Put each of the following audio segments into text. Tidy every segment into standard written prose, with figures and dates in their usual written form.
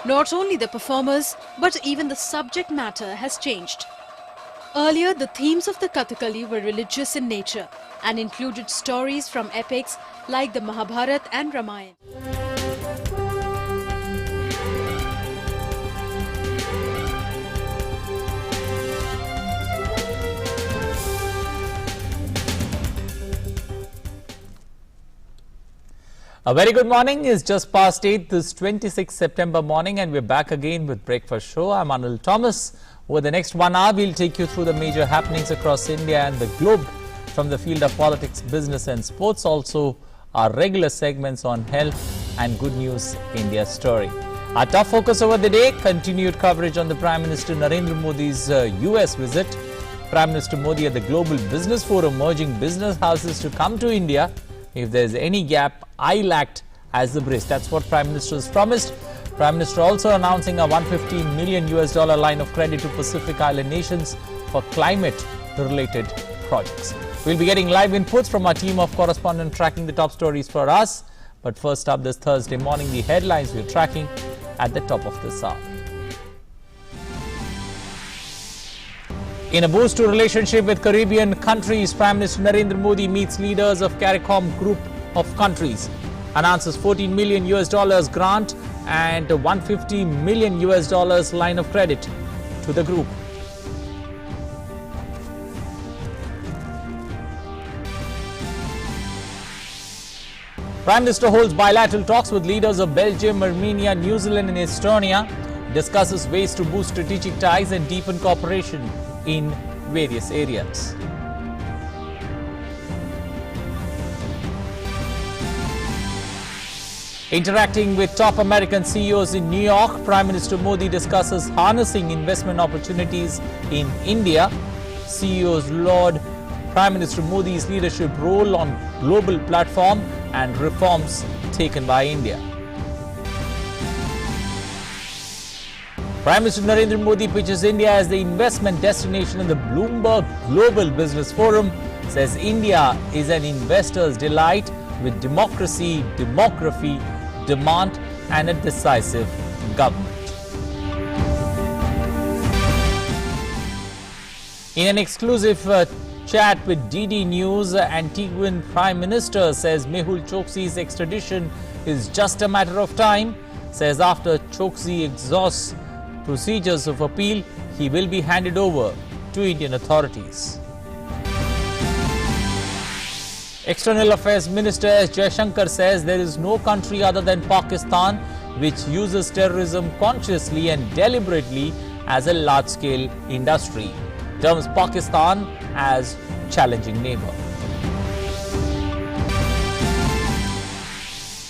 Not only the performers, but even the subject matter has changed. Earlier, the themes of the Kathakali were religious in nature and included stories from epics like the Mahabharata and Ramayana. A very good morning. It's just past 8 this 26th September morning and we're back again with Breakfast Show. I'm Anil Thomas. Over the next 1 hour, we'll take you through the major happenings across India and the globe from the field of politics, business and sports. Also, our regular segments on health and good news India story. Our top focus over the day, continued coverage on the Prime Minister Narendra Modi's US visit. Prime Minister Modi at the Global Business Forum urging business houses to come to India if there's any gap, I'll act as the bridge. That's what Prime Minister has promised. Prime Minister also announcing a $150 million line of credit to Pacific Island nations for climate-related projects. We'll be getting live inputs from our team of correspondents tracking the top stories for us. But first up this Thursday morning, the headlines we're tracking at the top of this hour. In a boost to relationship with Caribbean countries, Prime Minister Narendra Modi meets leaders of CARICOM group of countries, announces $14 million grant and $150 million line of credit to the group. Prime Minister holds bilateral talks with leaders of Belgium, Armenia, New Zealand and Estonia, discusses ways to boost strategic ties and deepen cooperation in various areas. Interacting with top American CEOs in New York, Prime Minister Modi discusses harnessing investment opportunities in India. CEOs laud Prime Minister Modi's leadership role on global platform and reforms taken by India. Prime Minister Narendra Modi pitches India as the investment destination in the Bloomberg Global Business Forum, says India is an investor's delight with democracy, demography, demand and a decisive government. In an exclusive chat with DD News, Antiguan Prime Minister says Mehul Choksi's extradition is just a matter of time, says after Choksi exhausts procedures of appeal, he will be handed over to Indian authorities. External Affairs Minister S. Jaishankar says there is no country other than Pakistan which uses terrorism consciously and deliberately as a large-scale industry. Terms Pakistan as challenging neighbor.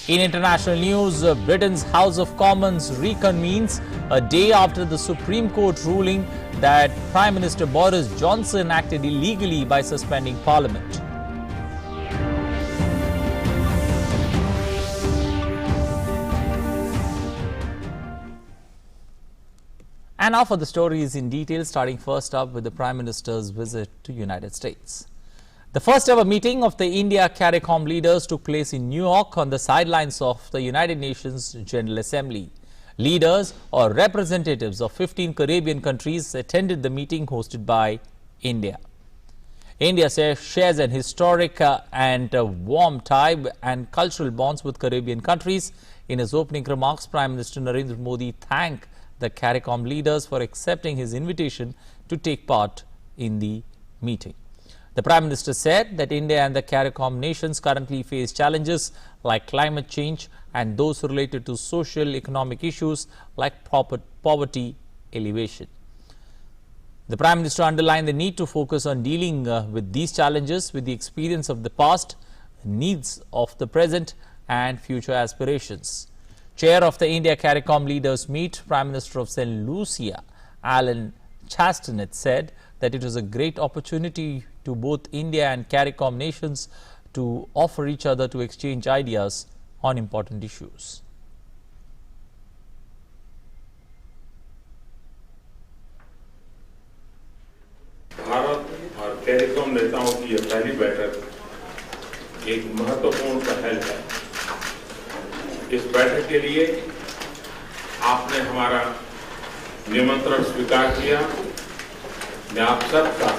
In international news, Britain's House of Commons reconvenes a day after the Supreme Court ruling that Prime Minister Boris Johnson acted illegally by suspending Parliament. And now for the stories in detail, starting first up with the Prime Minister's visit to United States. The first ever meeting of the India CARICOM leaders took place in New York on the sidelines of the United Nations General Assembly. Leaders or representatives of 15 Caribbean countries attended the meeting hosted by India. India shares an historic and warm tie and cultural bonds with Caribbean countries. In his opening remarks, Prime Minister Narendra Modi thanked the CARICOM leaders for accepting his invitation to take part in the meeting. The Prime Minister said that India and the CARICOM nations currently face challenges like climate change and those related to social economic issues like poverty alleviation. The Prime Minister underlined the need to focus on dealing with these challenges with the experience of the past, needs of the present and future aspirations. Chair of the India CARICOM leaders meet, Prime Minister of St. Lucia, Alan Chastanet, said that it was a great opportunity to both India and CARICOM nations to offer each other to exchange ideas on important issues. Bharat और CARICOM नेताओं की यह पहली बैठक एक महत्वपूर्ण पहल है। इस बैठक के लिए आपने हमारा निमंत्रण स्वीकार किया। मैं आप सबका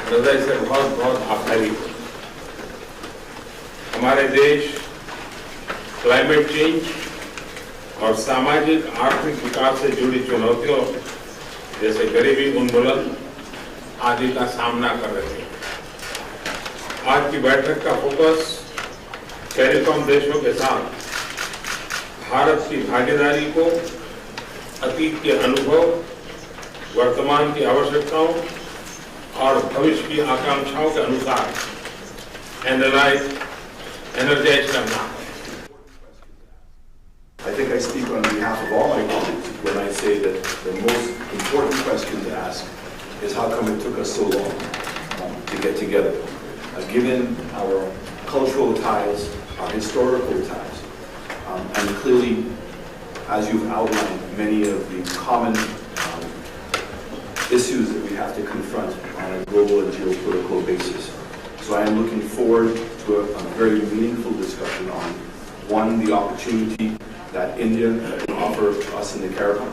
हृदय से बहुत बहुत आभारी हूँ। हमारे देश क्लाइमेट चेंज और सामाजिक आर्थिक विकास से जुड़ी चुनौतियों जैसे गरीबी उन्मूलन आदि का सामना कर रहे हैं। आज की बैठक का फोकस कैरिकॉम देशों के साथ भारत की भागीदारी को अतीत के अनुभव, वर्तमान की आवश्यकताओं और भविष्य की आकांक्षाओं के अनुसार एनर्जाइज करना है। I think I speak on behalf of all my colleagues when I say that the most important question to ask is how come it took us so long to get together, given our cultural ties, our historical ties, and clearly, as you've outlined, many of the common issues that we have to confront on a global and geopolitical basis. So I am looking forward to a very meaningful discussion on, one, the opportunity that India can offer us in the CARICOM.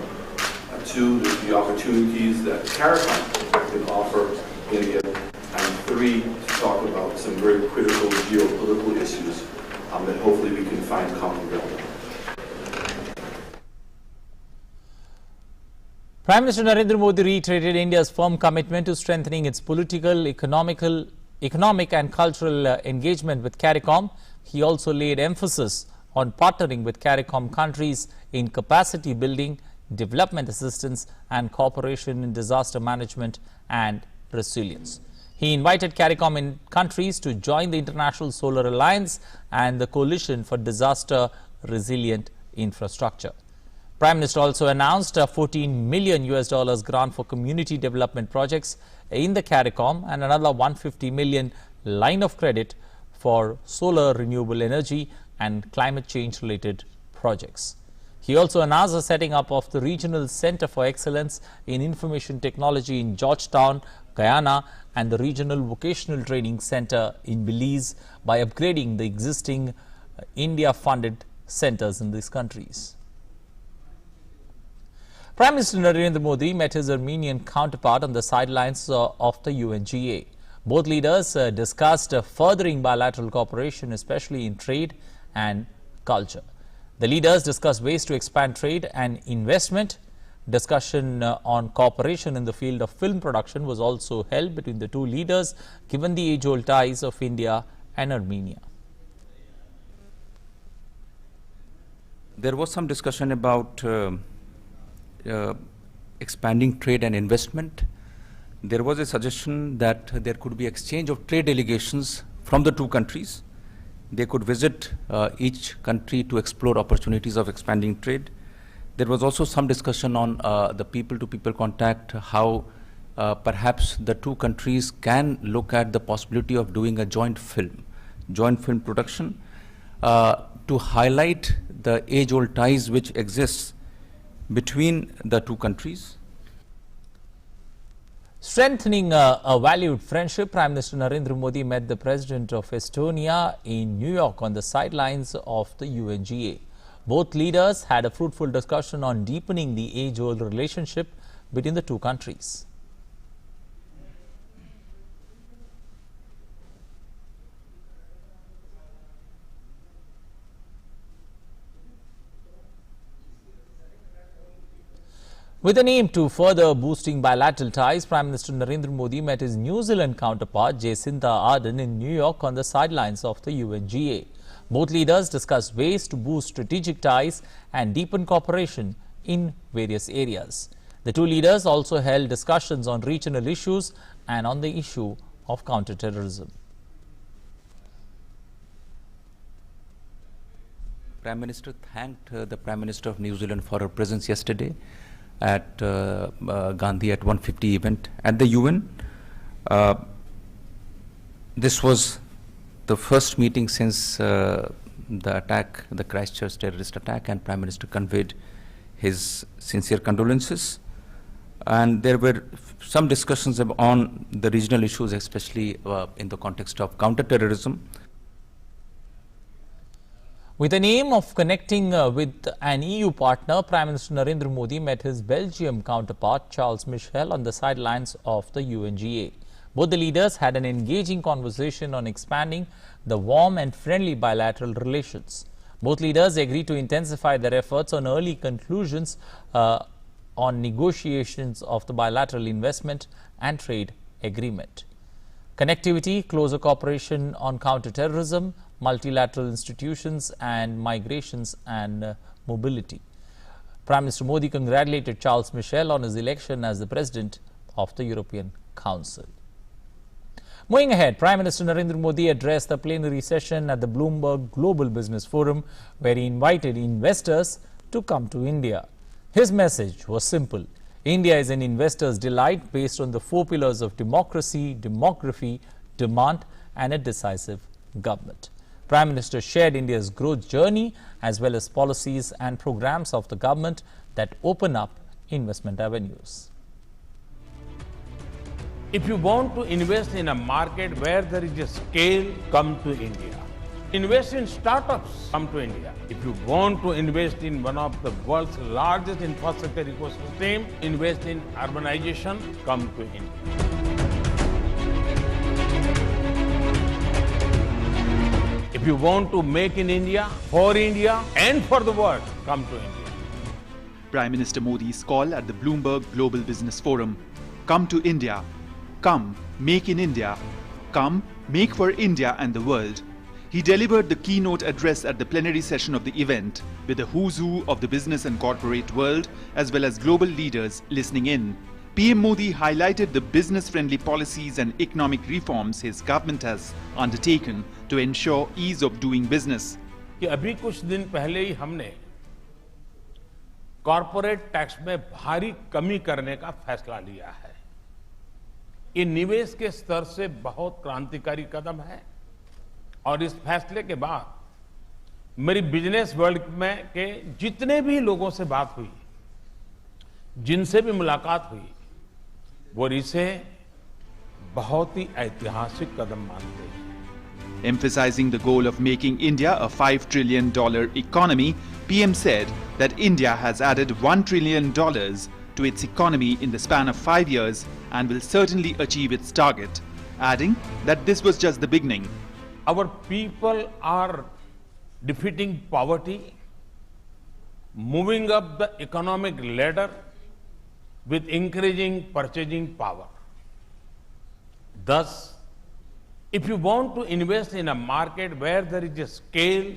Two, the opportunities that CARICOM can offer India. And three, to talk about some very critical geopolitical issues that hopefully we can find common ground. Prime Minister Narendra Modi reiterated India's firm commitment to strengthening its political, economic and cultural engagement with CARICOM. He also laid emphasis on partnering with CARICOM countries in capacity building, development assistance and cooperation in disaster management and resilience. He invited CARICOM countries to join the International Solar Alliance and the Coalition for Disaster Resilient Infrastructure. Prime Minister also announced a $14 million grant for community development projects in the CARICOM and another $150 million line of credit for solar renewable energy and climate change related projects. He also announced the setting up of the Regional Center for Excellence in Information Technology in Georgetown, Guyana, and the Regional Vocational Training Center in Belize by upgrading the existing India-funded centers in these countries. Prime Minister Narendra Modi met his Armenian counterpart on the sidelines of the UNGA. Both leaders discussed furthering bilateral cooperation, especially in trade and culture. The leaders discussed ways to expand trade and investment. Discussion on cooperation in the field of film production was also held between the two leaders, given the age-old ties of India and Armenia. There was some discussion about expanding trade and investment. There was a suggestion that there could be exchange of trade delegations from the two countries. They could visit each country to explore opportunities of expanding trade. There was also some discussion on the people-to-people contact, how perhaps the two countries can look at the possibility of doing a joint film production to highlight the age-old ties which exists between the two countries. Strengthening a valued friendship, Prime Minister Narendra Modi met the President of Estonia in New York on the sidelines of the UNGA. Both leaders had a fruitful discussion on deepening the age-old relationship between the two countries. With an aim to further boosting bilateral ties, Prime Minister Narendra Modi met his New Zealand counterpart Jacinda Ardern in New York on the sidelines of the UNGA. Both leaders discussed ways to boost strategic ties and deepen cooperation in various areas. The two leaders also held discussions on regional issues and on the issue of counter-terrorism. Prime Minister thanked the Prime Minister of New Zealand for her presence yesterday at Gandhi at 150 event at the UN. This was the first meeting since the attack, the Christchurch terrorist attack, and Prime Minister conveyed his sincere condolences. And there were some discussions on the regional issues, especially in the context of counter-terrorism. With an aim of connecting with an EU partner, Prime Minister Narendra Modi met his Belgium counterpart Charles Michel on the sidelines of the UNGA. Both the leaders had an engaging conversation on expanding the warm and friendly bilateral relations. Both leaders agreed to intensify their efforts on early conclusions on negotiations of the bilateral investment and trade agreement. Connectivity, closer cooperation on counterterrorism, multilateral institutions and migrations and mobility. Prime Minister Modi congratulated Charles Michel on his election as the President of the European Council. Moving ahead, Prime Minister Narendra Modi addressed the plenary session at the Bloomberg Global Business Forum, where he invited investors to come to India. His message was simple. India is an investor's delight based on the 4 pillars of democracy, demography, demand and a decisive government. Prime Minister shared India's growth journey as well as policies and programs of the government that open up investment avenues. If you want to invest in a market where there is a scale, come to India. Invest in startups, come to India. If you want to invest in one of the world's largest infrastructure ecosystem, invest in urbanization, come to India. If you want to make in India, for India and for the world, come to India. Prime Minister Modi's call at the Bloomberg Global Business Forum. Come to India. Come, make in India. Come, make for India and the world. He delivered the keynote address at the plenary session of the event with the who's who of the business and corporate world as well as global leaders listening in. PM Modi highlighted the business-friendly policies and economic reforms his government has undertaken to ensure ease of doing business. कि अभी कुछ दिन पहले ही हमने corporate tax में भारी कमी करने का फैसला लिया है। ये निवेश के स्तर से बहुत क्रांतिकारी कदम है और इस फैसले के बाद मेरी बिजनेस वर्ल्ड में के जितने भी लोगों से बात हुई, जिनसे भी मुलाकात हुई, वो इसे बहुत ही ऐतिहासिक कदम मानते हैं। Emphasizing the goal of making India a $5 trillion economy, PM said that India has added $1 trillion to its economy in the span of 5 years and will certainly achieve its target, adding that this was just the beginning. Our people are defeating poverty, moving up the economic ladder with increasing purchasing power. Thus, if you want to invest in a market where there is a scale,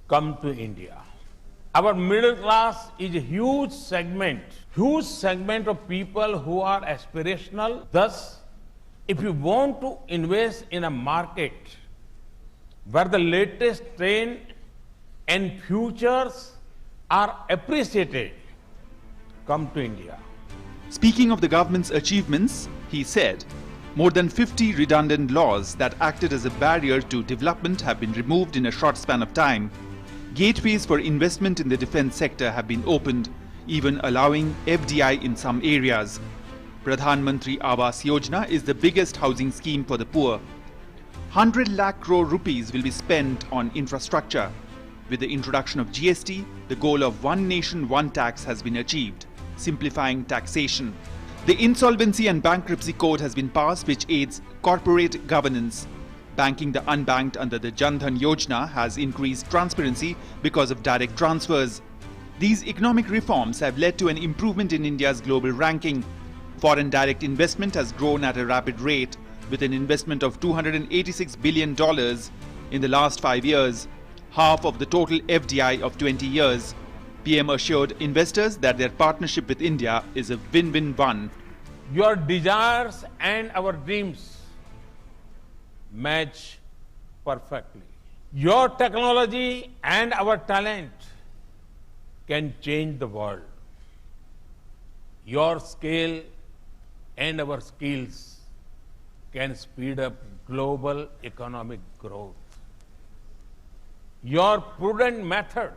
come to India. Our middle class is a huge segment of people who are aspirational. Thus, if you want to invest in a market where the latest trend and futures are appreciated, come to India. Speaking of the government's achievements, he said, more than 50 redundant laws that acted as a barrier to development have been removed in a short span of time. Gateways for investment in the defense sector have been opened, even allowing FDI in some areas. Pradhan Mantri Awas Yojana is the biggest housing scheme for the poor. 100 lakh crore rupees will be spent on infrastructure. With the introduction of GST, the goal of one nation, one tax has been achieved, simplifying taxation. The Insolvency and Bankruptcy Code has been passed, which aids corporate governance. Banking the unbanked under the Jan Dhan Yojana has increased transparency because of direct transfers. These economic reforms have led to an improvement in India's global ranking. Foreign direct investment has grown at a rapid rate, with an investment of $286 billion in the last 5 years, half of the total FDI of 20 years. PM assured investors that their partnership with India is a win-win-one. Your desires and our dreams match perfectly. Your technology and our talent can change the world. Your scale and our skills can speed up global economic growth. Your prudent method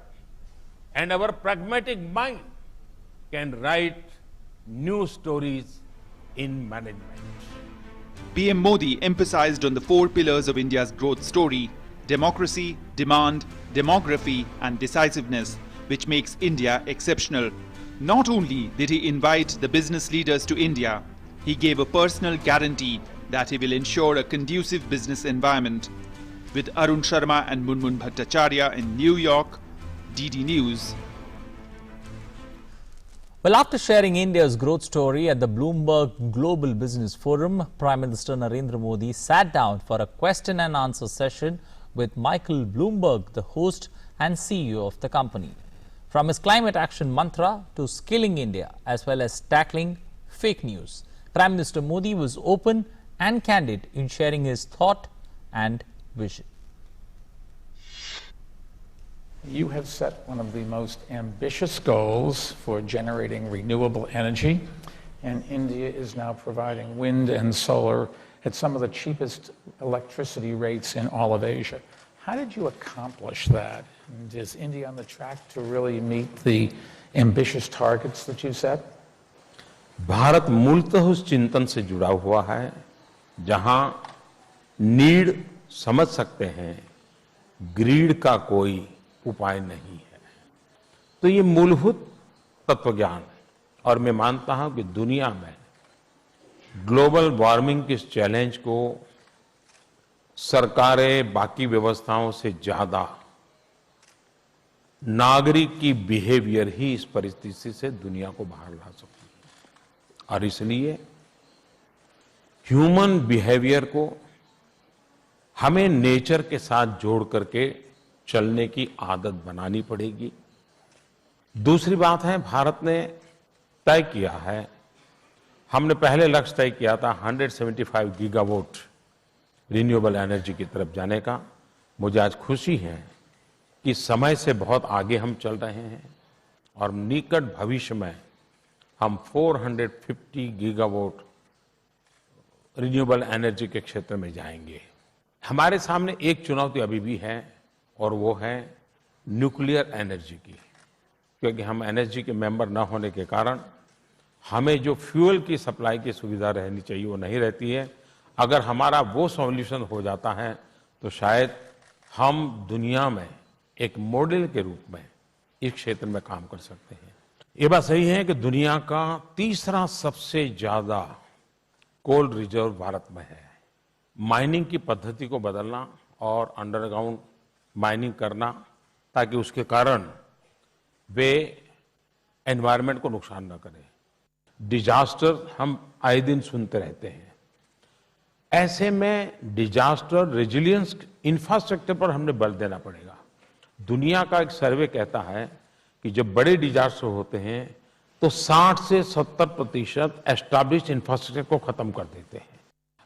and our pragmatic mind can write new stories in management. PM Modi emphasized on the 4 pillars of India's growth story. democracy, demand, demography, and decisiveness, which makes India exceptional. Not only did he invite the business leaders to India, he gave a personal guarantee that he will ensure a conducive business environment. With Arun Sharma and Munmun Bhattacharya in New York, DD News. Well, after sharing India's growth story at the Bloomberg Global Business Forum, Prime Minister Narendra Modi sat down for a question and answer session with Michael Bloomberg, the host and CEO of the company. From his climate action mantra to skilling India, as well as tackling fake news, Prime Minister Modi was open and candid in sharing his thought and vision. You have set one of the most ambitious goals for generating renewable energy, and India is now providing wind and solar at some of the cheapest electricity rates in all of Asia. How did you accomplish that? And is India on the track to really meet the ambitious targets that you set? Bharat मूलतः उस चिंतन से जुड़ा हुआ है जहां need समझ सकते हैं, ग्रीड का कोई उपाय नहीं है। तो ये मूलभूत तत्वज्ञान, और मैं मानता हूं कि दुनिया में ग्लोबल वार्मिंग के इस चैलेंज को सरकारें बाकी व्यवस्थाओं से ज्यादा नागरिक की बिहेवियर ही इस परिस्थिति से दुनिया को बाहर ला सकती है। और इसलिए ह्यूमन बिहेवियर को हमें नेचर के साथ जोड़ करके चलने की आदत बनानी पड़ेगी। दूसरी बात है, भारत ने तय किया है, हमने पहले लक्ष्य तय किया था 175 गीगावाट रिन्यूएबल एनर्जी की तरफ जाने का। मुझे आज खुशी है कि समय से बहुत आगे हम चल रहे हैं और निकट भविष्य में हम 450 गीगावाट रिन्यूएबल एनर्जी के क्षेत्र में जाएंगे। हमारे सामने एक चुनौती अभी भी है और वो है न्यूक्लियर एनर्जी की, क्योंकि हम एनर्जी के मेंबर न होने के कारण हमें जो फ्यूल की सप्लाई की सुविधा रहनी चाहिए वो नहीं रहती है। अगर हमारा वो सॉल्यूशन हो जाता है तो शायद हम दुनिया में एक मॉडल के रूप में इस क्षेत्र में काम कर सकते हैं। ये बात सही है कि दुनिया का तीसरा सबसे ज्यादा कोल रिजर्व भारत में है। माइनिंग की पद्धति को बदलना और अंडरग्राउंड माइनिंग करना ताकि उसके कारण वे एनवायरनमेंट को नुकसान न करें। डिजास्टर हम आए दिन सुनते रहते हैं। ऐसे में डिजास्टर रेजिलियंस इंफ्रास्ट्रक्चर पर हमने बल देना पड़ेगा। दुनिया का एक सर्वे कहता है कि जब बड़े डिजास्टर होते हैं तो 60 से 70% एस्टैब्लिश्ड इंफ्रास्ट्रक्चर को खत्म कर देते हैं।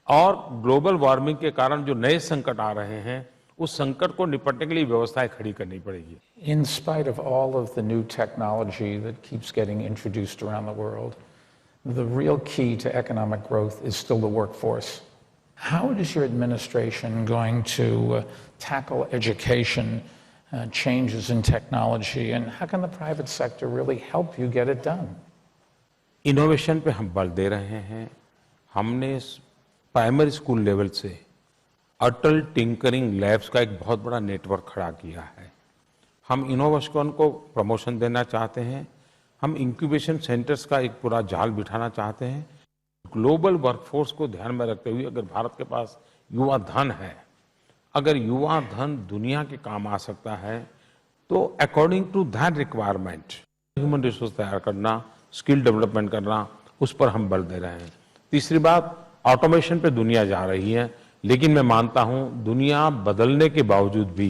और ग्लोबल वार्मिंग के कारण जो नए संकट आ रहे हैं उस संकट को निपटने के लिए व्यवस्थाएं खड़ी करनी पड़ेगी। In spite of all of the new technology that keeps getting introduced around the world, the real key to economic growth is still the workforce. How is your administration going to tackle education changes in technology, and how can the private sector really help you get it done? Innovation पे हम बल दे रहे हैं। हमने primary school level से अटल tinkering labs का एक बहुत बड़ा नेटवर्क खड़ा किया है। हम इनोवेशन को प्रमोशन देना चाहते हैं। हम इंक्यूबेशन सेंटर्स का एक पूरा जाल बिठाना चाहते हैं। ग्लोबल वर्कफोर्स को ध्यान में रखते हुए अगर भारत के पास युवा धन है, अगर युवा धन दुनिया के काम आ सकता है तो according to that requirement human resource तैयार करना, स्किल डेवलपमेंट करना, उस पर हम बल दे रहे हैं। तीसरी बात, ऑटोमेशन पे दुनिया जा रही है, लेकिन मैं मानता हूं दुनिया बदलने के बावजूद भी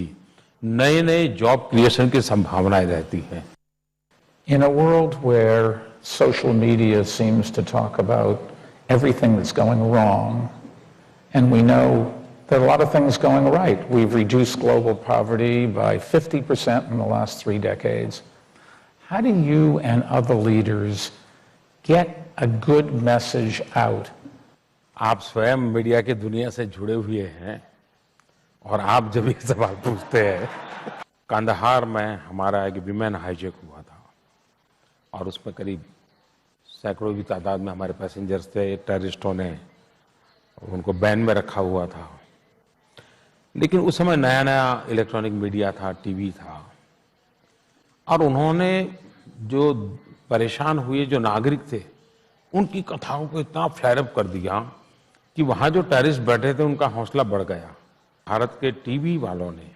नए नए जॉब क्रिएशन की संभावनाएं रहती हैं। In a world where social media seems to talk about everything that's going wrong, and we know there are a lot of things going right. We've reduced global poverty by 50% in the last 3 decades. How do you and other leaders get a good message out? आप स्वयं media की दुनिया से जुड़े हुए हैं और आप जब ये सवाल पूछते हैं, कंदहार में हमारा एक विमेन हाईजैक हुआ था और उसमें करीब सैकड़ों की तादाद में हमारे पैसेंजर्स थे। टेररिस्टों ने उनको बैन में रखा हुआ था। लेकिन उस समय नया नया इलेक्ट्रॉनिक मीडिया था, टीवी था, और उन्होंने जो परेशान हुए जो नागरिक थे उनकी कथाओं को इतना फ्लेयर अप कर दिया कि वहां जो टेररिस्ट बैठे थे उनका हौसला बढ़ गया। भारत के टीवी वालों ने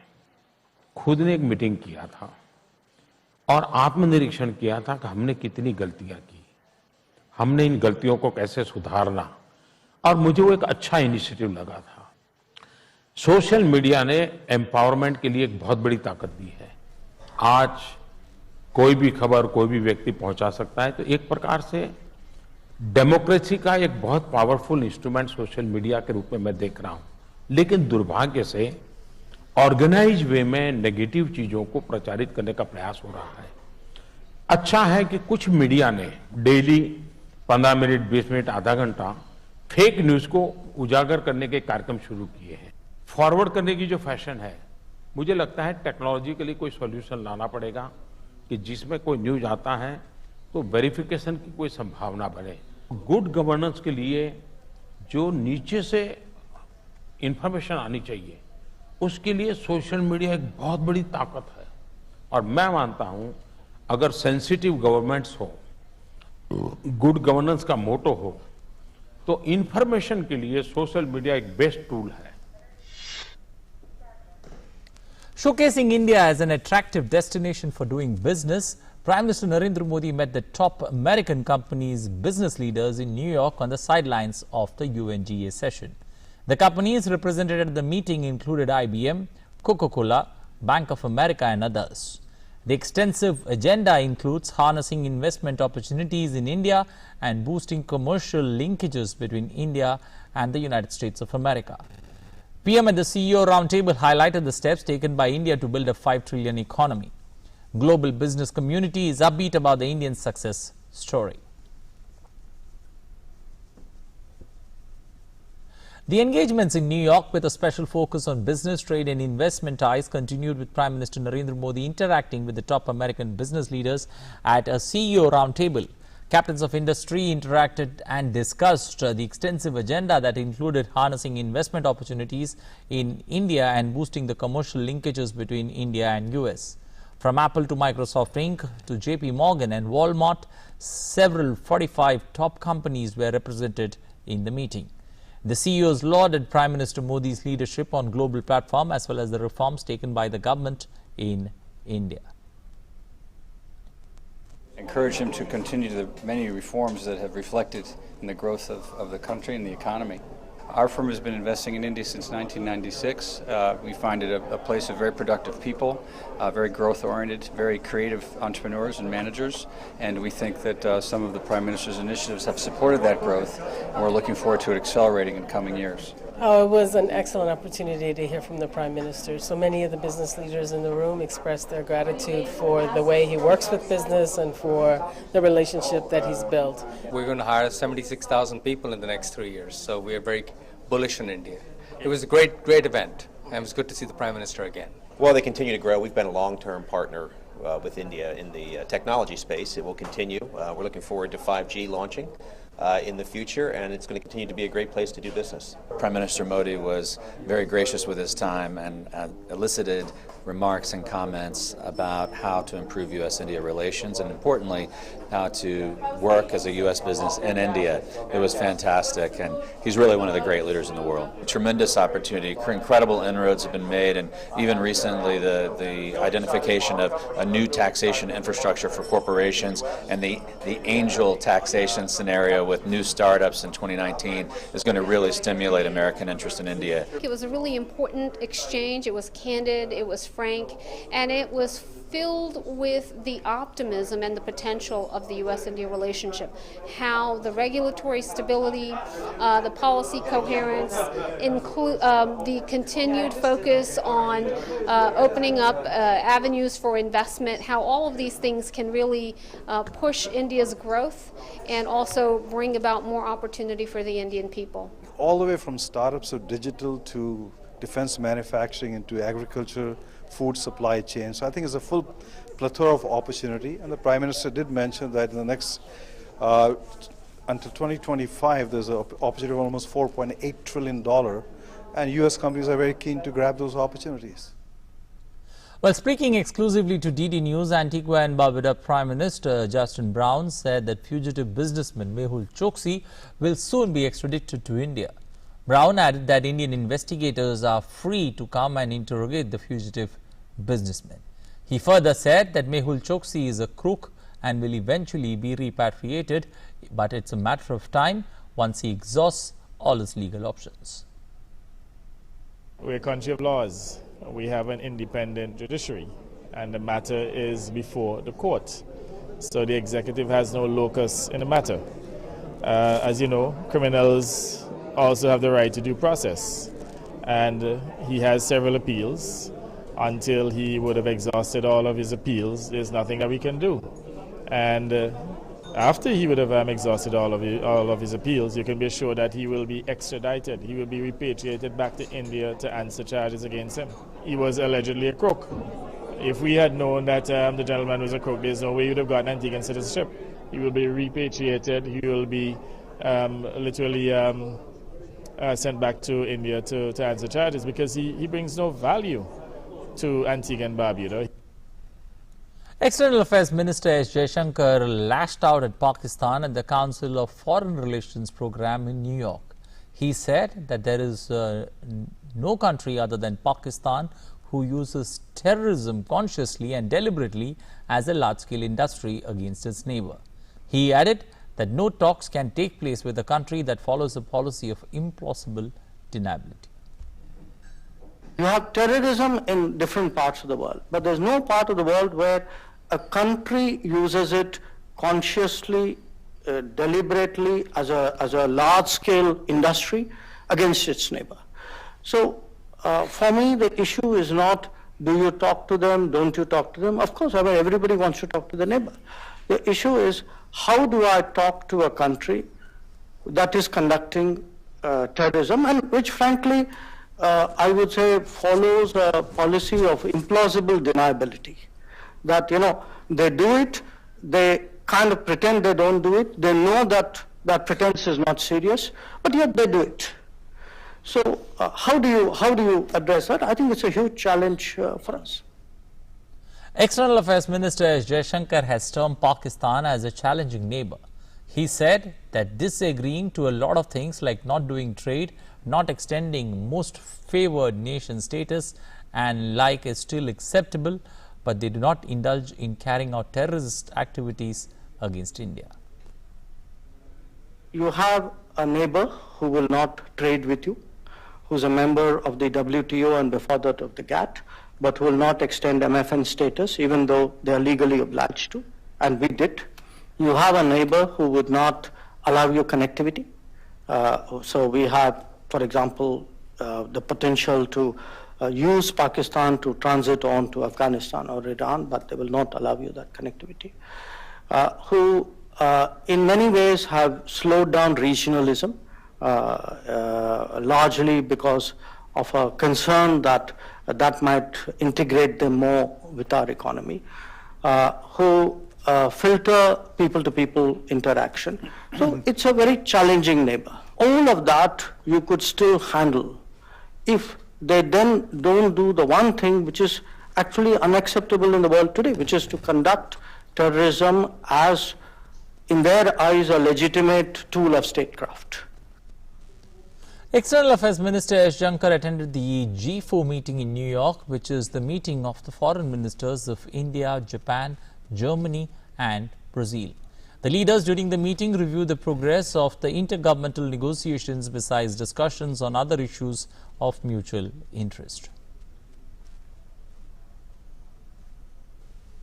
खुद ने एक मीटिंग किया था और आत्मनिरीक्षण किया था कि हमने कितनी गलतियां की, हमने इन गलतियों को कैसे सुधारना, और मुझे वो एक अच्छा इनिशिएटिव लगा था। सोशल मीडिया ने एम्पावरमेंट के लिए एक बहुत बड़ी ताकत दी है। आज कोई भी खबर कोई भी व्यक्ति पहुंचा सकता है, तो एक प्रकार से डेमोक्रेसी का एक बहुत पावरफुल इंस्ट्रूमेंट सोशल मीडिया के रूप में मैं देख रहा हूं। लेकिन दुर्भाग्य से ऑर्गेनाइज वे में नेगेटिव चीजों को प्रचारित करने का प्रयास हो रहा है। अच्छा है कि कुछ मीडिया ने डेली 15 मिनट, 20 मिनट, आधा घंटा फेक न्यूज को उजागर करने के कार्यक्रम शुरू किए हैं। फॉरवर्ड करने की जो फैशन है, मुझे लगता है टेक्नोलॉजिकली कोई सॉल्यूशन लाना पड़ेगा कि जिसमें कोई न्यूज आता है तो वेरिफिकेशन की कोई संभावना बने। गुड गवर्नेंस के लिए जो नीचे से इंफॉर्मेशन आनी चाहिए, उसके लिए सोशल मीडिया एक बहुत बड़ी ताकत है। और मैं मानता हूं अगर सेंसिटिव गवर्नमेंट्स हो, गुड गवर्नेंस का मोटो हो, तो इंफॉर्मेशन के लिए सोशल मीडिया एक बेस्ट टूल है। Showcasing India as an attractive destination for doing business, Prime Minister Narendra Modi met the top American companies' business leaders in New York on the sidelines of the UNGA session. The companies represented at the meeting included IBM, Coca-Cola, Bank of America and others. The extensive agenda includes harnessing investment opportunities in India and boosting commercial linkages between India and the United States of America. PM at the CEO roundtable highlighted the steps taken by India to build a 5 trillion economy. Global business community is upbeat about the Indian success story. The engagements in New York with a special focus on business, trade and investment ties continued, with Prime Minister Narendra Modi interacting with the top American business leaders at a CEO roundtable. Captains of industry interacted and discussed the extensive agenda that included harnessing investment opportunities in India and boosting the commercial linkages between India and US. From Apple to Microsoft Inc. to JP Morgan and Walmart, several 45 top companies were represented in the meeting. The CEOs lauded Prime Minister Modi's leadership on global platform as well as the reforms taken by the government in India. Encourage him to continue the many reforms that have reflected in the growth of the country and the economy. Our firm has been investing in India since 1996. We find it a place of very productive people, very growth-oriented, very creative entrepreneurs and managers, and we think that some of the Prime Minister's initiatives have supported that growth, and we're looking forward to it accelerating in coming years. Oh, it was an excellent opportunity to hear from the Prime Minister. So many of the business leaders in the room expressed their gratitude for the way he works with business and for the relationship that he's built. We're going to hire 76,000 people in the next 3 years, so we are very bullish on India. It was a great event, and it was good to see the Prime Minister again. Well, they continue to grow. We've been a long-term partner with India in the technology space. It will continue. We're looking forward to 5G launching in the future, and it's going to continue to be a great place to do business. Prime Minister Modi was very gracious with his time and elicited remarks and comments about how to improve U.S.-India relations and, importantly, how to work as a U.S. business in India. It was fantastic, and he's really one of the great leaders in the world. A tremendous opportunity. Incredible inroads have been made, and even recently the identification of a new taxation infrastructure for corporations and the angel taxation scenario with new startups in 2019 is going to really stimulate American interest in India. It was a really important exchange. It was candid, it was frank, and it was filled with the optimism and the potential of the U.S.-India relationship. How the regulatory stability, the policy coherence, the continued focus on opening up avenues for investment, how all of these things can really push India's growth and also bring about more opportunity for the Indian people. All the way from startups of digital to defense manufacturing into agriculture, food supply chain. So I think it's a full plethora of opportunity, and the Prime Minister did mention that in the next, until 2025, there's an opportunity of almost $4.8 trillion, and US companies are very keen to grab those opportunities. Well, speaking exclusively to DD News, Antigua and Barbuda Prime Minister Justin Brown said that fugitive businessman Mehul Choksi will soon be extradited to India. Brown added that Indian investigators are free to come and interrogate the fugitive businessman. He further said that Mehul Choksi is a crook and will eventually be repatriated, but it's a matter of time once he exhausts all his legal options. We're a country of laws. We have an independent judiciary, and the matter is before the court. So the executive has no locus in the matter. As you know, criminals also have the right to due process, and he has several appeals. Until he would have exhausted all of his appeals, there's nothing that we can do. And after he would have exhausted all of his appeals, you can be assured that he will be extradited. He will be repatriated back to India to answer charges against him. He was allegedly a crook. If we had known that the gentleman was a crook, there's no way he would have gotten Antiguan citizenship. He will be repatriated. He will be literally sent back to India to answer charges because he brings no value to Antigua and Barbuda. External Affairs Minister S. Jaishankar lashed out at Pakistan at the Council of Foreign Relations program in New York. He said that there is no country other than Pakistan who uses terrorism consciously and deliberately as a large-scale industry against its neighbor. He added that no talks can take place with a country that follows a policy of implausible deniability. You have terrorism in different parts of the world, but there's no part of the world where a country uses it consciously, deliberately as a large-scale industry against its neighbor. So for me, the issue is not do you talk to them, don't you talk to them. Of course, I mean, everybody wants to talk to the neighbor. The issue is how do I talk to a country that is conducting terrorism and which frankly I would say follows a policy of implausible deniability. That, you know, they do it, they kind of pretend they don't do it, they know that that pretense is not serious, but yet they do it. So how do you address that? I think it's a huge challenge for us. External Affairs Minister S. Jaishankar has termed Pakistan as a challenging neighbor. He said that disagreeing to a lot of things like not doing trade, not extending most favored nation status and like is still acceptable, but they do not indulge in carrying out terrorist activities against India. You have a neighbor who will not trade with you, who's a member of the WTO and before that of the GATT, but will not extend MFN status even though they are legally obliged to, and we did. You have a neighbor who would not allow you connectivity. So we have, for example, the potential to use Pakistan to transit on to Afghanistan or Iran, but they will not allow you that connectivity. Who in many ways have slowed down regionalism, largely because of a concern that that might integrate them more with our economy, who filter people-to-people interaction. So it's a very challenging neighbor. All of that you could still handle if they then don't do the one thing which is actually unacceptable in the world today, which is to conduct terrorism as, in their eyes, a legitimate tool of statecraft. External Affairs Minister S. Jaishankar attended the G4 meeting in New York, which is the meeting of the foreign ministers of India, Japan, Germany and Brazil. The leaders during the meeting reviewed the progress of the intergovernmental negotiations besides discussions on other issues of mutual interest.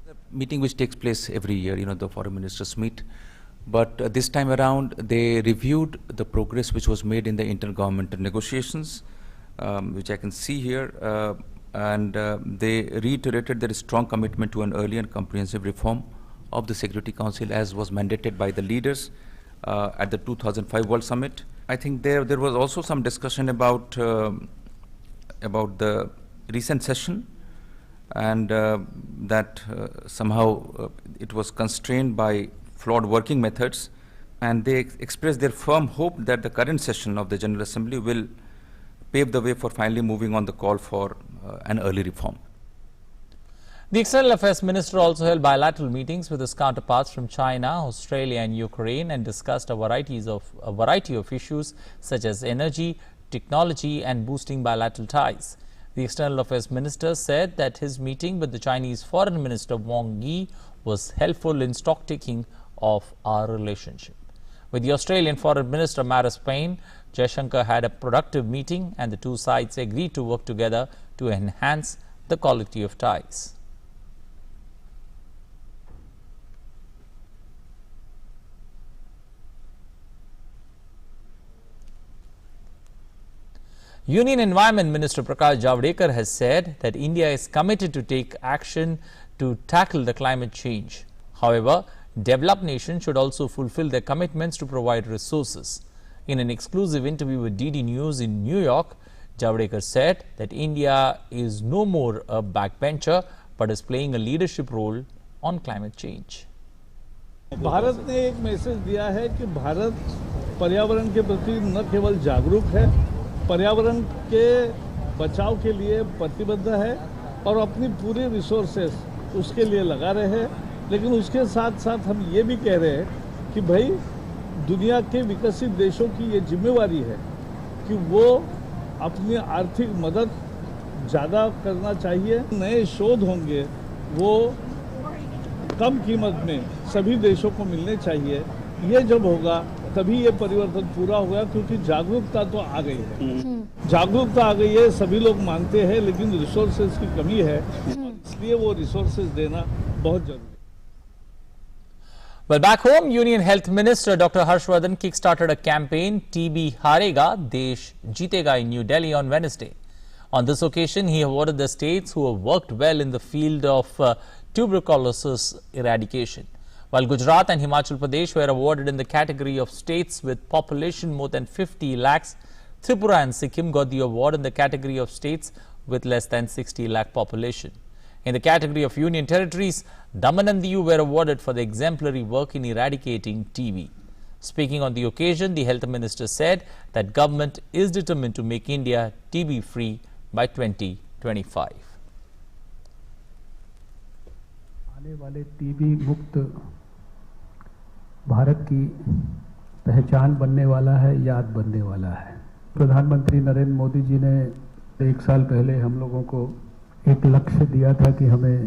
The meeting which takes place every year, the foreign ministers meet. But this time around, they reviewed the progress which was made in the intergovernmental negotiations, which I can see here, and they reiterated their strong commitment to an early and comprehensive reform of the Security Council as was mandated by the leaders at the 2005 World Summit. I think there was also some discussion about the recent session and that somehow it was constrained by flawed working methods, and they expressed their firm hope that the current session of the General Assembly will pave the way for finally moving on the call for an early reform. The External Affairs Minister also held bilateral meetings with his counterparts from China, Australia and Ukraine and discussed a variety of issues such as energy, technology and boosting bilateral ties. The External Affairs Minister said that his meeting with the Chinese Foreign Minister Wang Yi was helpful in stock-taking of our relationship. With the Australian Foreign Minister Maris Payne, Jaishankar had a productive meeting and the two sides agreed to work together to enhance the quality of ties. Union Environment Minister Prakash Javadekar has said that India is committed to take action to tackle the climate change. However, developed nations should also fulfill their commitments to provide resources. In an exclusive interview with DD News in New York, Javadekar said that India is no more a backbencher but is playing a leadership role on climate change. Bharat ने एक message दिया है कि भारत पर्यावरण के प्रति न केवल जागरूक है, पर्यावरण के बचाव के लिए प्रतिबद्ध है और अपनी पूरी रिसोर्सेस उसके लिए लगा रहे हैं। लेकिन उसके साथ साथ हम ये भी कह रहे हैं कि भाई दुनिया के विकसित देशों की ये जिम्मेवारी है कि वो अपनी आर्थिक मदद ज़्यादा करना चाहिए। नए शोध होंगे वो कम कीमत में सभी देशों को मिलने चाहिए। ये जब होगा तभी ये परिवर्तन पूरा होगा, क्योंकि जागरूकता तो आ गई है। जागरूकता आ गई है, सभी लोग मानते हैं, लेकिन रिसोर्सेज की कमी है, इसलिए वो रिसोर्सेज देना बहुत जरूरी है। Well, back home, Union Health Minister Dr. Harshvardhan kick-started a campaign, TB Harega, Desh Jeetega, in New Delhi on Wednesday. On this occasion, he awarded the states who have worked well in the field of tuberculosis eradication. While Gujarat and Himachal Pradesh were awarded in the category of states with population more than 50 lakhs, Tripura and Sikkim got the award in the category of states with less than 60 lakh population. In the category of union territories, Daman and Diu were awarded for the exemplary work in eradicating TB. Speaking on the occasion, the health minister said that government is determined to make India TB free by 2025. आने वाले TB मुक्त भारत की पहचान बनने वाला है, याद बनने वाला है। प्रधानमंत्री नरेंद्र मोदी जी ने 1 साल पहले हम लोगों को एक लक्ष्य दिया था कि हमें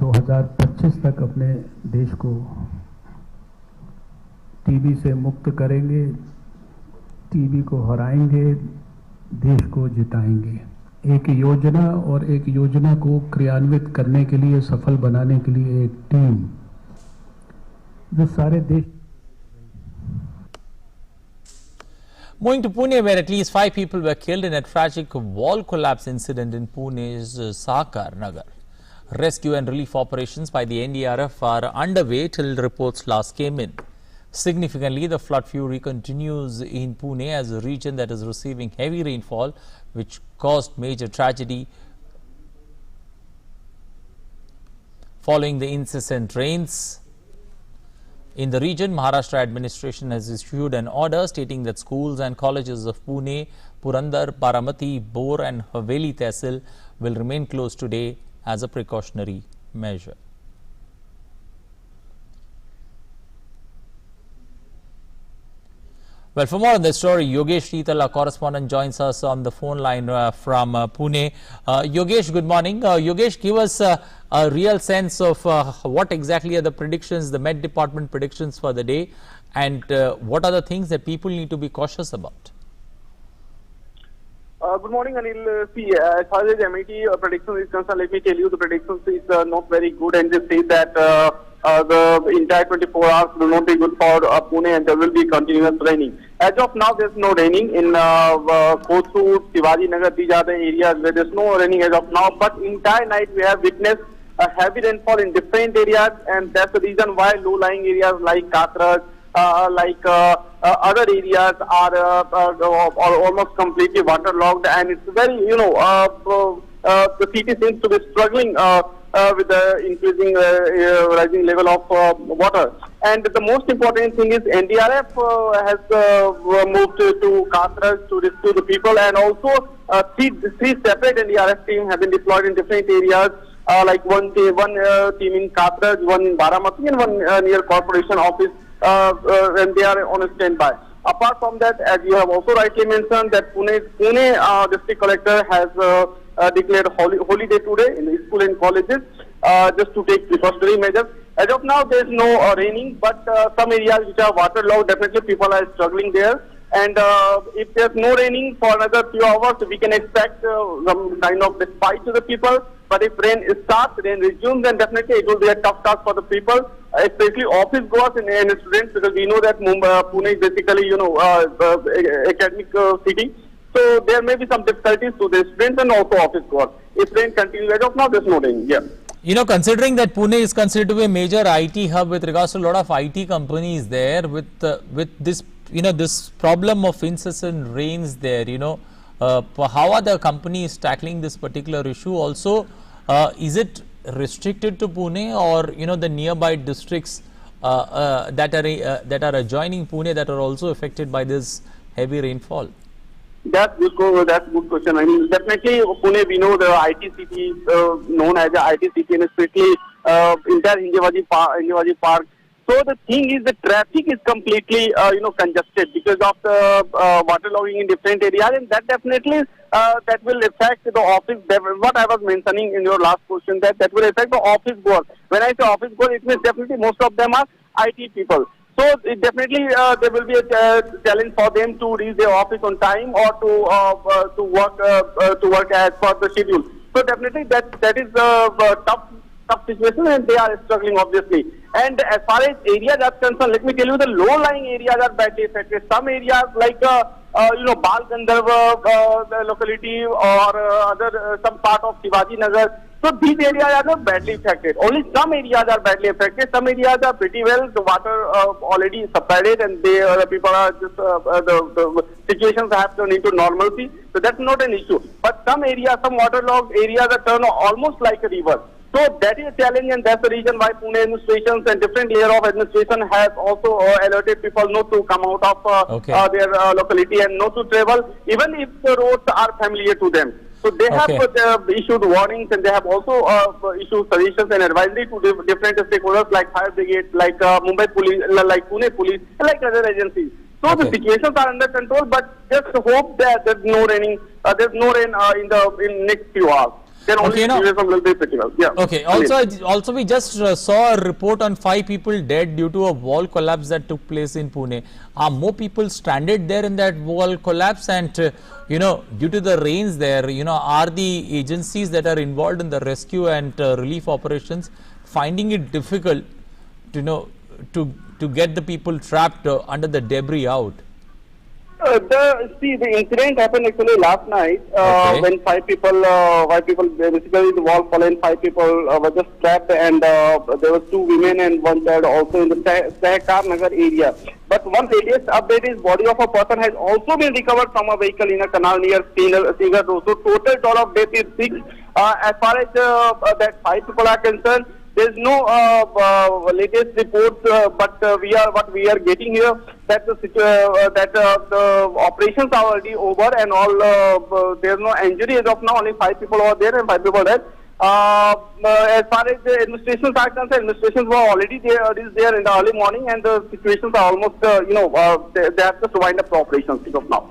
2025 तक अपने देश को टीबी से मुक्त करेंगे, टीबी को हराएंगे, देश को जिताएंगे। एक योजना और एक योजना को क्रियान्वित करने के लिए, सफल बनाने के लिए एक टीम जो सारे देश। Moving to Pune, where at least 5 people were killed in a tragic wall collapse incident in Pune's Sahakar Nagar. Rescue and relief operations by the NDRF are underway till reports last came in. Significantly, the flood fury continues in Pune as a region that is receiving heavy rainfall, which caused major tragedy following the incessant rains. In the region, Maharashtra administration has issued an order stating that schools and colleges of Pune, Purandar, Baramati, Bor and Haveli Tehsil will remain closed today as a precautionary measure. Well, for more on this story, Yogesh Sheetal, our correspondent, joins us on the phone line from Pune. Yogesh, good morning. Yogesh, give us a real sense of what exactly are the predictions, the Met Department predictions for the day, and what are the things that people need to be cautious about? Good morning, Anil. See, as far as MET prediction is concerned, let me tell you the predictions is not very good, and they say that the entire 24 hours will not be good for Pune, and there will be continuous raining. As of now, there's no raining in Kothur, Shivaji Nagar. These are the areas where there's no raining as of now. But entire night we have witnessed a heavy rainfall in different areas, and that's the reason why low-lying areas like Katras, other areas are almost completely waterlogged, and it's very, the city seems to be struggling with the increasing, rising level of water. And the most important thing is NDRF has moved to Katra to rescue the people, and also three separate NDRF teams have been deployed in different areas, like one team in Katra, one in Baramati, and one near Corporation Office, and they are on a standby. Apart from that, as you have also rightly mentioned, that Pune district collector has declared holiday today in the school and colleges, just to take precautionary measures. As of now, there is no raining, but some areas which are waterlogged, definitely people are struggling there. And if there's no raining for another few hours, we can expect some kind of respite to the people. But if rain starts, rain resumes, then definitely it will be a tough task for the people, especially office goers and students, because we know that Pune is basically, academic city. So there may be some difficulties to the students and also office goers. If rain continues, as of now, there's no rain. Yeah. Considering that Pune is considered to be a major IT hub with regards to a lot of IT companies there, with this, this problem of incessant rains there, how are the companies tackling this particular issue? Also, is it restricted to Pune, or the nearby districts that are adjoining Pune that are also affected by this heavy rainfall? That's good question. I mean, definitely Pune, we know the IT city is known as the IT city, and especially entire Hinjewadi Park. So the thing is, the traffic is completely congested because of the waterlogging in different areas, and that definitely that will affect the office. What I was mentioning in your last question, that will affect the office goers. When I say office goers, it means definitely most of them are IT people. So it definitely there will be a challenge for them to reach their office on time, or to work as per the schedule. So definitely that is a tough situation, and they are struggling obviously. And as far as areas are concerned, let me tell you, the low-lying areas are badly affected. Some areas like Bal Gandharva the locality, or some part of Shivaji Nagar. So these areas are not badly affected. Only some areas are badly affected. Some areas are pretty well. The water already subsided, and the people are just the situations have turned into normalcy. So that's not an issue. But some areas, some waterlogged areas are turned almost like a river. So that is a challenge, and that's the reason why Pune administrations and different layer of administration have also alerted people not to come out of their locality and not to travel, even if the roads are familiar to them. So they have issued warnings, and they have also issued suggestions and advisory to different stakeholders like fire brigade, like Mumbai police, like Pune police, and like other agencies. So the situations are under control, but just hope that there's no rain in next few hours. Then only situation will be pretty well. Yeah. Okay. Also, we just saw a report on 5 people dead due to a wall collapse that took place in Pune. Are more people stranded there in that wall collapse? And due to the rains there, are the agencies that are involved in the rescue and relief operations finding it difficult, to get the people trapped under the debris out? The incident happened actually last night when 5 people basically the wall fell and 5 people were just trapped, and there were 2 women and 1 child also in the Sahkar Nagar area. But one latest update is body of a person has also been recovered from a vehicle in a canal near Singer Road. So total toll of death is 6. As far as that 5 people are concerned, there is no latest reports, but what we are getting here that the operations are already over, and all there is no injury as of now. Only 5 people over there and 5 people dead. As far as the administrations are concerned, administrations were already there in the early morning, and the situations are almost they have just wind up the operations as of now.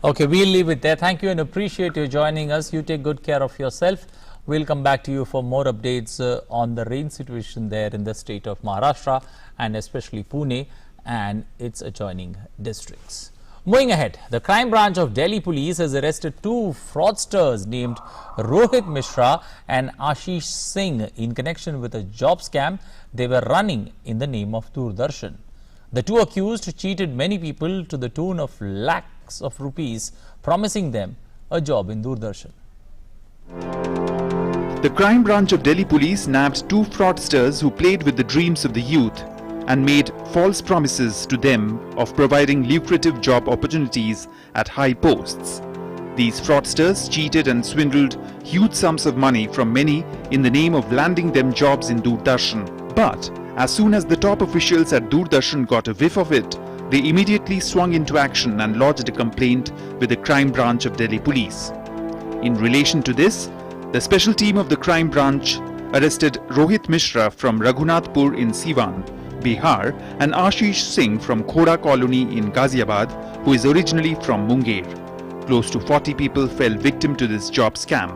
Okay, we'll leave it there. Thank you and appreciate you joining us. You take good care of yourself. We'll come back to you for more updates on the rain situation there in the state of Maharashtra, and especially Pune and its adjoining districts. Moving ahead, the crime branch of Delhi police has arrested 2 fraudsters named Rohit Mishra and Ashish Singh in connection with a job scam they were running in the name of Doordarshan. The 2 accused cheated many people to the tune of lakhs of rupees, promising them a job in Doordarshan. The crime branch of Delhi police nabbed 2 fraudsters who played with the dreams of the youth and made false promises to them of providing lucrative job opportunities at high posts. These fraudsters cheated and swindled huge sums of money from many in the name of landing them jobs in Doordarshan. But As soon as the top officials at Doordarshan got a whiff of it, they immediately swung into action and lodged a complaint with the crime branch of Delhi police. In relation to this, the special team of the crime branch arrested Rohit Mishra from Raghunathpur in Siwan, Bihar, and Ashish Singh from Khoda colony in Ghaziabad, who is originally from Munger. Close to 40 people fell victim to this job scam,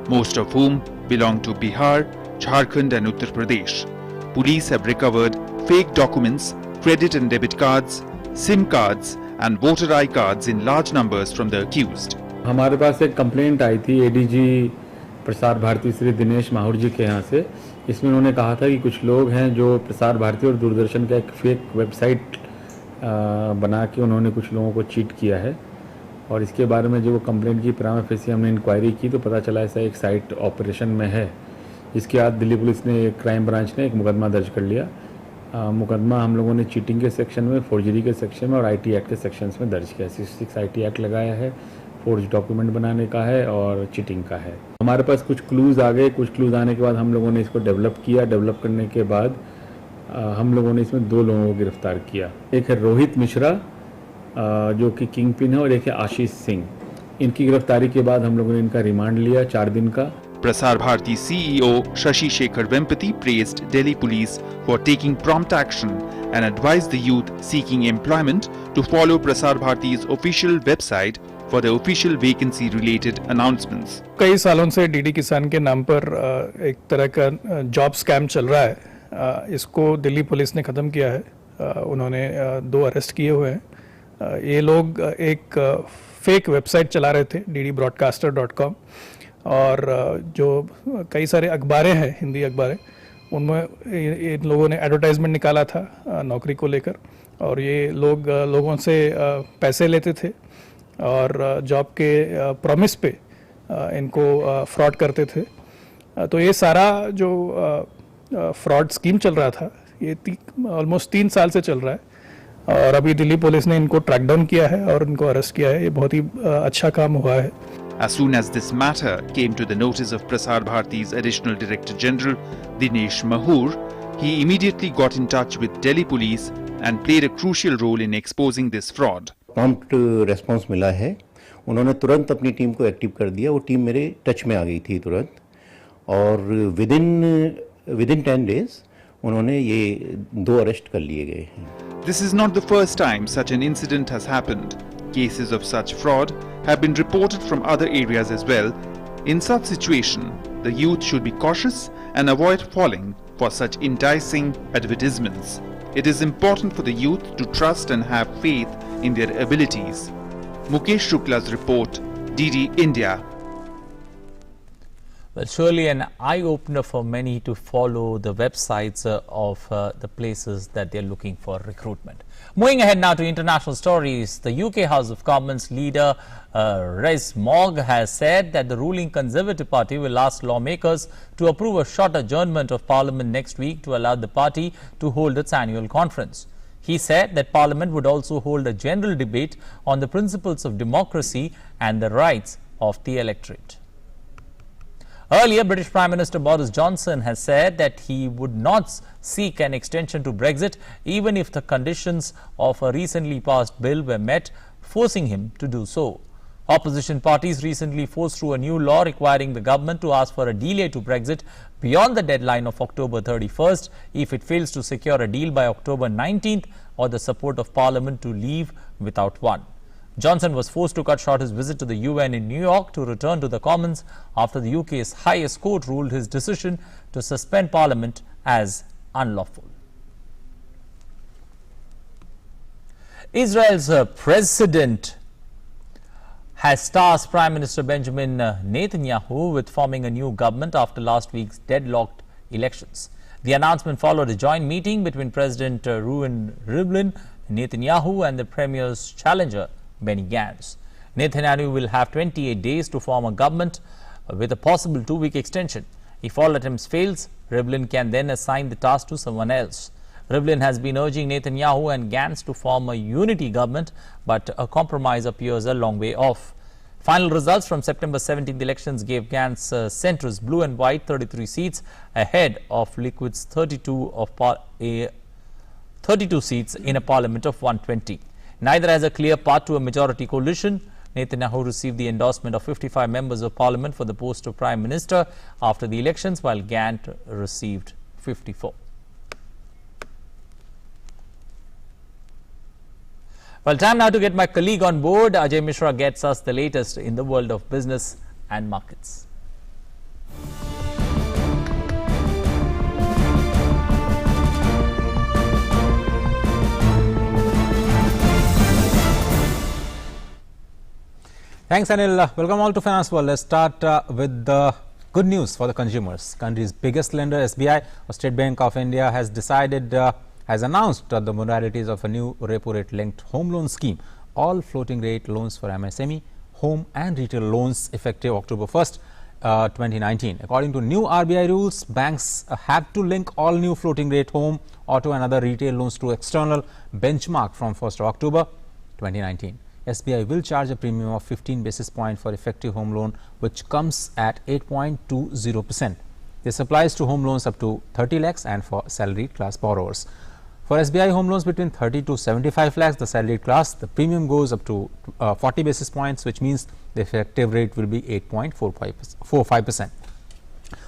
most of whom belong to Bihar, Jharkhand and Uttar Pradesh. Police have recovered fake documents, credit and debit cards, SIM cards and voter ID cards in large numbers from the accused. हमारे पास एक complaint आई थी ADG Prasar Bharati Shri Dinesh माहुर जी के यहाँ से। इसमें उन्होंने कहा था कि कुछ लोग हैं जो प्रसार भारती और दूरदर्शन का एक फेक वेबसाइट बना के उन्होंने कुछ लोगों को चीट किया है, और इसके बारे में जो कंप्लेंट की प्राइमा फेसी हमने इंक्वायरी की तो पता चला ऐसा एक साइट ऑपरेशन में है। इसके बाद दिल्ली पुलिस ने, क्राइम ब्रांच ने एक मुकदमा दर्ज कर लिया। मुकदमा हम लोगों ने चीटिंग के सेक्शन में, फोर्जरी के सेक्शन में और आईटी एक्ट के सेक्शंस में दर्ज किया। 66 आईटी एक्ट लगाया है, फोर्ज डॉक्यूमेंट बनाने का है और चीटिंग का है। हमारे पास कुछ क्लूज़ आ गए। कुछ क्लूज़ आने के बाद हम लोगों ने इसको डेवलप किया। डेवलप करने के बाद हम लोगों ने इसमें 2 लोगों को गिरफ्तार किया। एक है रोहित मिश्रा जो कि किंग पिन है, और एक है आशीष सिंह। इनकी गिरफ्तारी के बाद हम लोगों ने इनका रिमांड लिया 4 दिन का। Prasar Bharati CEO Shashi Shekhar Vempati praised Delhi police for taking prompt action and advised the youth seeking employment to follow Prasar Bharati's official website for the official vacancy related announcements. कई सालों से DD किसान के नाम पर एक तरह का जॉब स्कैम चल रहा है। इसको दिल्ली पुलिस ने ख़त्म किया है। उन्होंने 2 अरेस्ट किए हुए हैं। ये लोग एक फेक वेबसाइट चला रहे थे ddbroadcaster.com, और जो कई सारे अखबारें हैं, हिंदी अखबारें, उनमें इन लोगों ने एडवर्टाइजमेंट निकाला था नौकरी को लेकर, और ये लोग लोगों से पैसे लेते थे और जॉब के प्रॉमिस पे इनको फ्रॉड करते थे। तो ये सारा जो फ्रॉड स्कीम चल रहा था ये ऑलमोस्ट 3 साल से चल रहा है, और अभी दिल्ली पुलिस ने इनको ट्रैक डाउन किया है और इनको अरेस्ट किया है। ये बहुत ही अच्छा काम हुआ है। As soon as this matter came to the notice of Prasar Bharati's Additional Director General Dinesh Mahur, he immediately got in touch with Delhi police and played a crucial role in exposing this fraud. Prompt response मिला है। उन्होंने तुरंत अपनी team को active कर दिया। वो team मेरे टच में आ गई थी तुरंत, और within 10 days उन्होंने ये 2 अरेस्ट कर लिए गए हैं। This is not the first time such an incident has happened. Cases of such fraud have been reported from other areas as well. In such situation, the youth should be cautious and avoid falling for such enticing advertisements. It is important for the youth to trust and have faith in their abilities. Mukesh Shukla's report, DD India. Well, surely an eye-opener for many to follow the websites of the places that they're looking for recruitment. Moving ahead now to international stories, the UK House of Commons leader Rez Mogg has said that the ruling Conservative Party will ask lawmakers to approve a short adjournment of Parliament next week to allow the party to hold its annual conference. He said that Parliament would also hold a general debate on the principles of democracy and the rights of the electorate. Earlier, British Prime Minister Boris Johnson has said that he would not seek an extension to Brexit even if the conditions of a recently passed bill were met, forcing him to do so. Opposition parties recently forced through a new law requiring the government to ask for a delay to Brexit beyond the deadline of October 31st if it fails to secure a deal by October 19th or the support of Parliament to leave without one. Johnson was forced to cut short his visit to the UN in New York to return to the Commons after the UK's highest court ruled his decision to suspend Parliament as unlawful. Israel's president has tasked Prime Minister Benjamin Netanyahu with forming a new government after last week's deadlocked elections. The announcement followed a joint meeting between President Reuven Rivlin Netanyahu and the Premier's challenger Benny Gantz. Netanyahu will have 28 days to form a government with a possible 2-week extension. If all attempts fails, Rivlin can then assign the task to someone else. Rivlin has been urging Netanyahu and Gantz to form a unity government, but a compromise appears a long way off. Final results from September 17th elections gave Gant's centrist blue and white 33 seats ahead of Liquid's 32 seats in a parliament of 120. Neither has a clear path to a majority coalition. Netanyahu received the endorsement of 55 members of parliament for the post of prime minister after the elections, while Gant received 54. Well, time now to get my colleague on board. Ajay Mishra gets us the latest in the world of business and markets. Thanks, Anil. Welcome all to Finance World. Let's start with the good news for the consumers. Country's biggest lender, SBI, or State Bank of India, has announced the modalities of a new repo rate linked home loan scheme. All floating rate loans for MSME, home and retail loans effective October 1st, 2019. According to new RBI rules, banks have to link all new floating rate home, auto and other retail loans to external benchmark from 1st of October 2019. SBI will charge a premium of 15 basis points for effective home loan, which comes at 8.20%. This applies to home loans up to 30 lakhs and for salaried class borrowers. For SBI home loans between 30 to 75 lakhs, the salaried class, the premium goes up to 40 basis points, which means the effective rate will be 8.45%.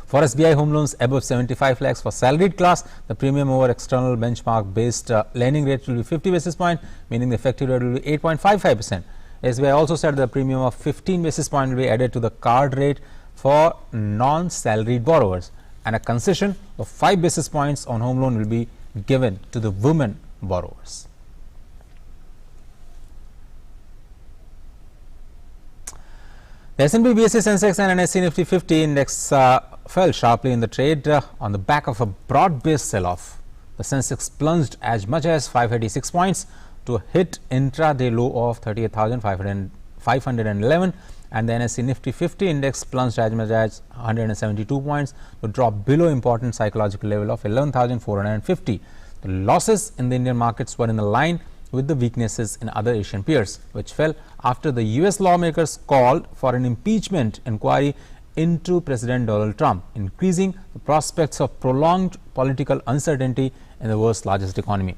For SBI home loans above 75 lakhs for salaried class, the premium over external benchmark based lending rate will be 50 basis point, meaning the effective rate will be 8.55%. SBI also said the premium of 15 basis point will be added to the card rate for non-salaried borrowers, and a concession of 5 basis points on home loan will be given to the women borrowers. The S&P BSE Sensex and NSE Nifty 50 index fell sharply in the trade on the back of a broad-based sell-off. The Sensex plunged as much as 586 points to hit intraday low of 38,511, and the NSE Nifty 50 index plunged as much as 172 points to drop below important psychological level of 11,450. The losses in the Indian markets were in line with the weaknesses in other Asian peers, which fell after the US lawmakers called for an impeachment inquiry into President Donald Trump, increasing the prospects of prolonged political uncertainty in the world's largest economy.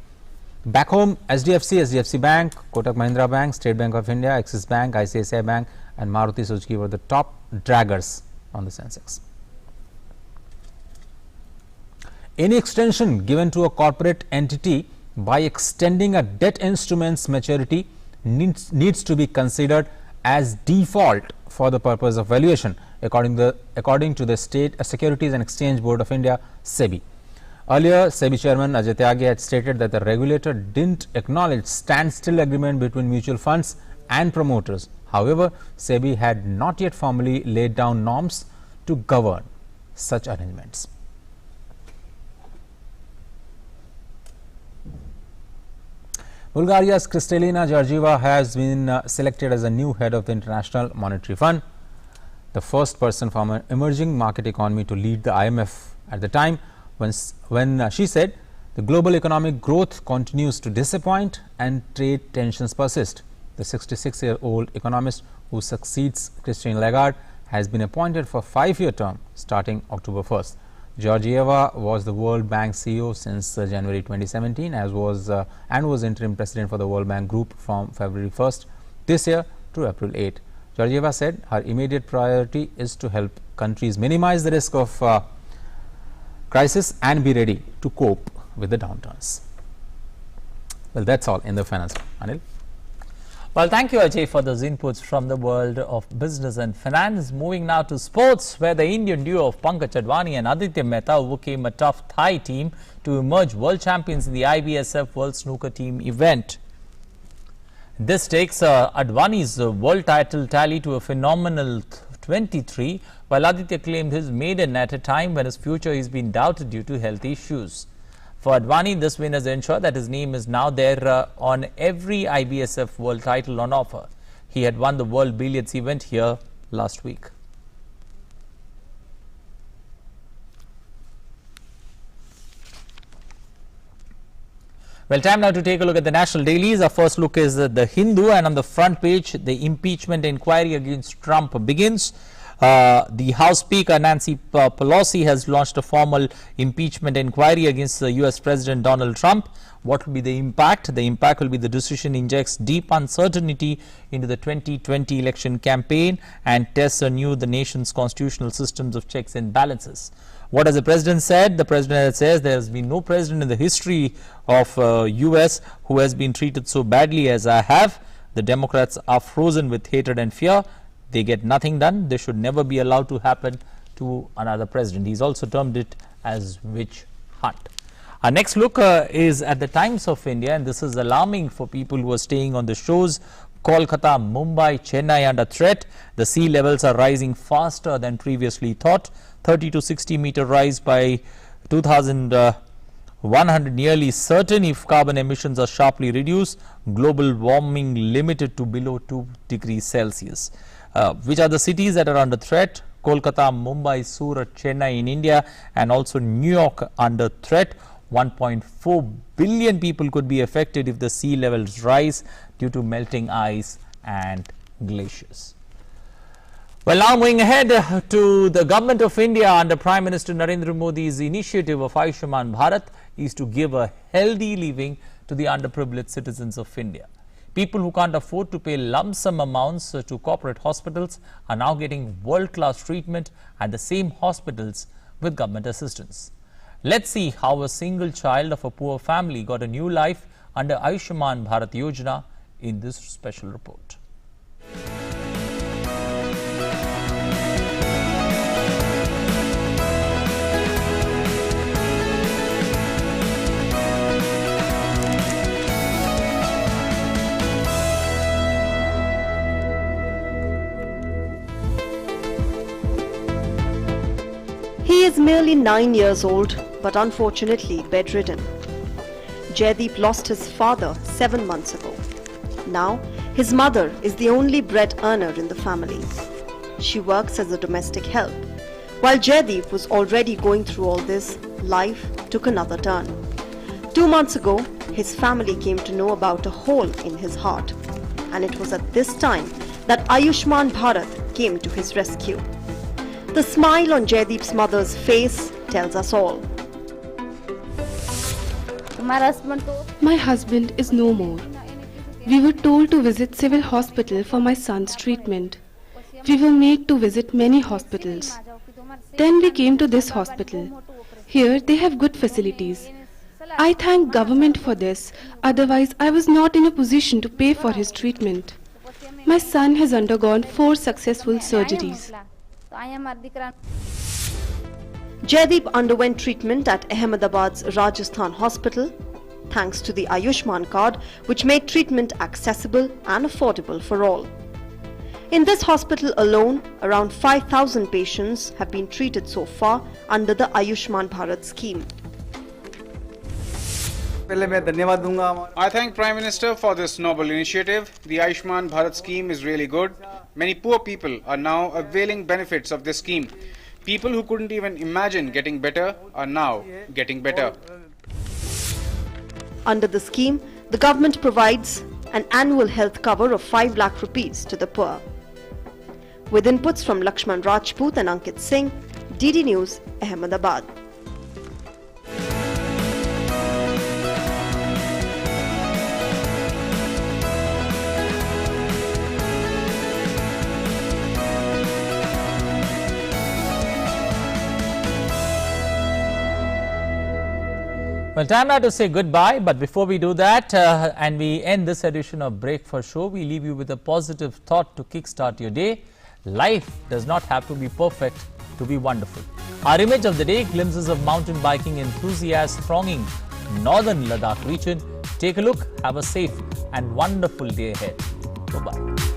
Back home, HDFC Bank, Kotak Mahindra Bank, State Bank of India, Axis Bank, ICICI Bank and Maruti Suzuki were the top draggers on the Sensex. Any extension given to a corporate entity by extending a debt instrument's maturity needs to be considered as default for the purpose of valuation, according to the State Securities and Exchange Board of India, SEBI. Earlier, SEBI Chairman Ajay Tyagi had stated that the regulator didn't acknowledge standstill agreement between mutual funds and promoters. However, SEBI had not yet formally laid down norms to govern such arrangements. Bulgaria's Kristalina Georgieva has been selected as the new head of the International Monetary Fund, the first person from an emerging market economy to lead the IMF at the time when she said the global economic growth continues to disappoint and trade tensions persist. The 66-year-old economist who succeeds Christine Lagarde has been appointed for a 5-year term starting October 1st. Georgieva was the World Bank CEO since January 2017 and was interim president for the World Bank Group from February 1st this year to April 8. Georgieva said her immediate priority is to help countries minimize the risk of crisis and be ready to cope with the downturns. Well, that's all in the finance. Anil? Well, thank you, Ajay, for those inputs from the world of business and finance. Moving now to sports, where the Indian duo of Pankaj Advani and Aditya Mehta overcame a tough Thai team to emerge world champions in the IBSF World Snooker Team event. This takes Advani's world title tally to a phenomenal 23, while Aditya claimed his maiden at a time when his future is being doubted due to health issues. For Advani, this win has ensured that his name is now there on every IBSF world title on offer. He had won the World Billiards event here last week. Well, time now to take a look at the national dailies. Our first look is the Hindu, and on the front page, the impeachment inquiry against Trump begins. The House Speaker Nancy Pelosi has launched a formal impeachment inquiry against the US President Donald Trump. What will be the impact? The impact will be the decision injects deep uncertainty into the 2020 election campaign and tests anew the nation's constitutional systems of checks and balances. What has the president said? The president says there has been no president in the history of US who has been treated so badly as I have. The Democrats are frozen with hatred and fear. They get nothing done. This should never be allowed to happen to another president. He's also termed it as witch hunt. Our next look is at the Times of India, and this is alarming for people who are staying on the shores. Kolkata, Mumbai, Chennai under threat. The sea levels are rising faster than previously thought. 30 to 60 meter rise by 2100 nearly certain if carbon emissions are sharply reduced. Global warming limited to below 2 degrees Celsius. Which are the cities that are under threat? Kolkata, Mumbai, Surat, Chennai in India, and also New York under threat. 1.4 billion people could be affected if the sea levels rise due to melting ice and glaciers. Well, now moving ahead to the government of India under Prime Minister Narendra Modi's initiative of Ayushman Bharat is to give a healthy living to the underprivileged citizens of India. People who can't afford to pay lump sum amounts to corporate hospitals are now getting world-class treatment at the same hospitals with government assistance. Let's see how a single child of a poor family got a new life under Ayushman Bharat Yojana in this special report. He is merely 9 years old, but unfortunately bedridden. Jaideep lost his father 7 months ago. Now, his mother is the only bread earner in the family. She works as a domestic help. While Jaideep was already going through all this, life took another turn. 2 months ago, his family came to know about a hole in his heart. And it was at this time that Ayushman Bharat came to his rescue. The smile on Jaideep's mother's face tells us all. My husband is no more. We were told to visit civil hospital for my son's treatment. We were made to visit many hospitals. Then we came to this hospital. Here they have good facilities. I thank government for this, otherwise I was not in a position to pay for his treatment. My son has undergone 4 successful surgeries. Jaideep underwent treatment at Ahmedabad's Rajasthan hospital thanks to the Ayushman card, which made treatment accessible and affordable for all. In this hospital alone, around 5,000 patients have been treated so far under the Ayushman Bharat scheme. I thank Prime Minister for this noble initiative. The Ayushman Bharat scheme is really good. Many poor people are now availing benefits of this scheme. People who couldn't even imagine getting better are now getting better. Under the scheme, the government provides an annual health cover of 5 lakh rupees to the poor. With inputs from Lakshman Rajput and Ankit Singh, DD News, Ahmedabad. Well, time now to say goodbye, but before we do that and we end this edition of Breakfast Show, we leave you with a positive thought to kickstart your day. Life does not have to be perfect to be wonderful. Our image of the day, glimpses of mountain biking enthusiasts thronging northern Ladakh region. Take a look, have a safe and wonderful day ahead. Bye-bye.